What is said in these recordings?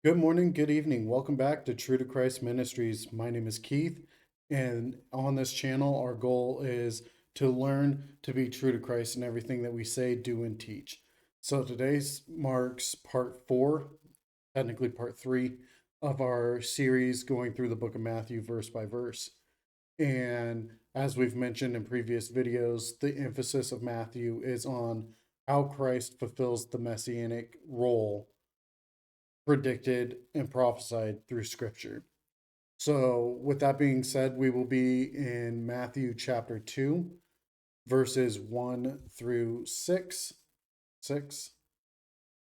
Good morning, good evening. Welcome back to True to Christ Ministries. My name is Keith, and on this channel, our goal is to learn to be true to Christ in everything that we say, do, and teach. So today's marks part four, technically part three, of our series going through the book of Matthew verse by verse. And as we've mentioned in previous videos, the emphasis of Matthew is on how Christ fulfills the messianic role predicted and prophesied through scripture. So, with that being said, we will be in Matthew chapter 2, verses 1 through 6. 6.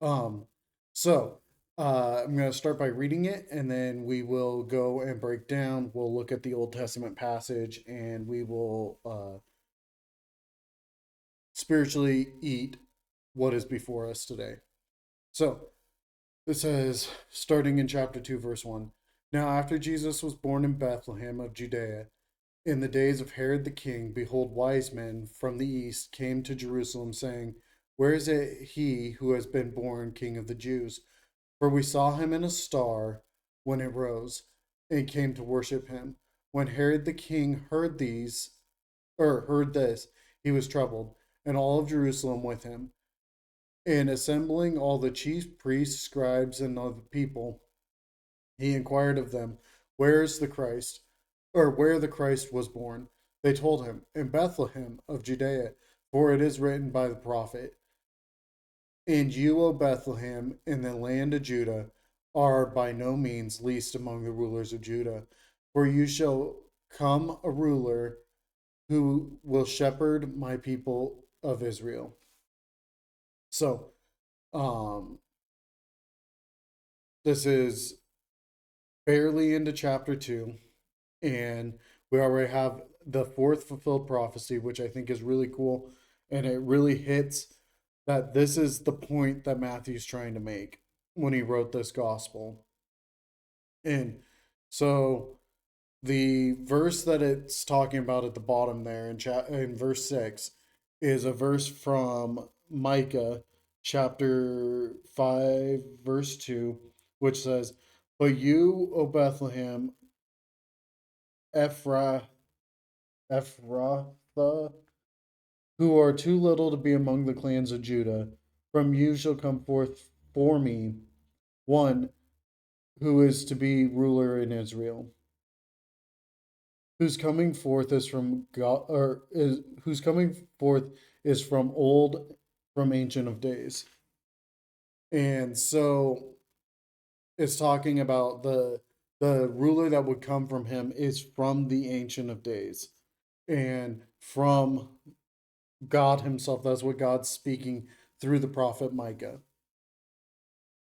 Um, so, I'm going to start by reading it and then we will go and break down. We'll look at the Old Testament passage and we will spiritually eat what is before us today. So, it says, starting in chapter 2, verse 1. Now, after Jesus was born in Bethlehem of Judea, in the days of Herod the king, behold, wise men from the east came to Jerusalem, saying, where is it he who has been born King of the Jews? For we saw him in a star when it rose, and came to worship him. When Herod the king heard this, he was troubled, and all of Jerusalem with him. And assembling all the chief priests, scribes, and of the people, he inquired of them, where is the Christ, or where the Christ was born? They told him, in Bethlehem of Judea, for it is written by the prophet, and you, O Bethlehem, in the land of Judah, are by no means least among the rulers of Judah, for you shall come a ruler who will shepherd my people of Israel. So, um, this is barely into chapter 2, and we already have the fourth fulfilled prophecy, which I think is really cool, and it really hits that this is the point that Matthew's trying to make when he wrote this gospel. And so the verse that it's talking about at the bottom there in verse 6 is a verse from Micah chapter 5 verse 2, which says, but you, O Bethlehem, Ephrathah, who are too little to be among the clans of Judah, from you shall come forth for me one who is to be ruler in Israel, whose coming forth is from God, or is whose coming forth is from old, from ancient of days. And so it's talking about the ruler that would come from him is from the ancient of days and from God himself. That's what God's speaking through the prophet Micah.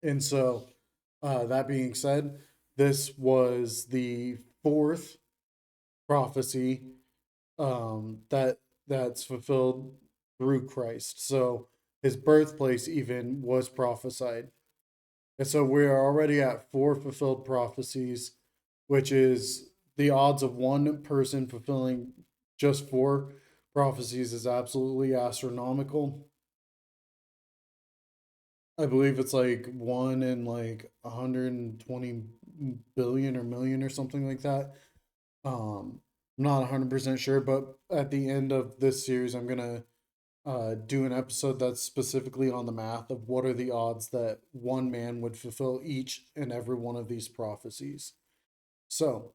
And so, that being said, this was the fourth prophecy that's fulfilled through Christ. So his birthplace even was prophesied. And so we are already at four fulfilled prophecies, which is the odds of one person fulfilling just four prophecies is absolutely astronomical. I believe it's like one in like 120 billion or million or something like that. I'm not 100% sure, but at the end of this series, I'm gonna do an episode that's specifically on the math of what are the odds that one man would fulfill each and every one of these prophecies. So,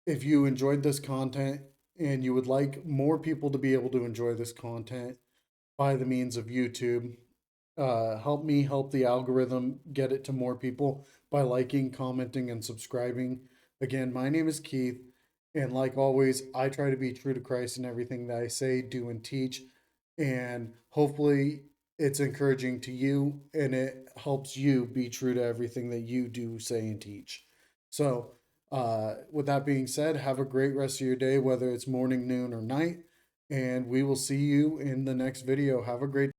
if you enjoyed this content and you would like more people to be able to enjoy this content by the means of YouTube, help me help the algorithm get it to more people by liking, commenting, and subscribing. Again, my name is Keith, and like always, I try to be true to Christ in everything that I say, do, and teach. And hopefully, it's encouraging to you and it helps you be true to everything that you do, say, and teach. So, with that being said, have a great rest of your day, whether it's morning, noon, or night. And we will see you in the next video. Have a great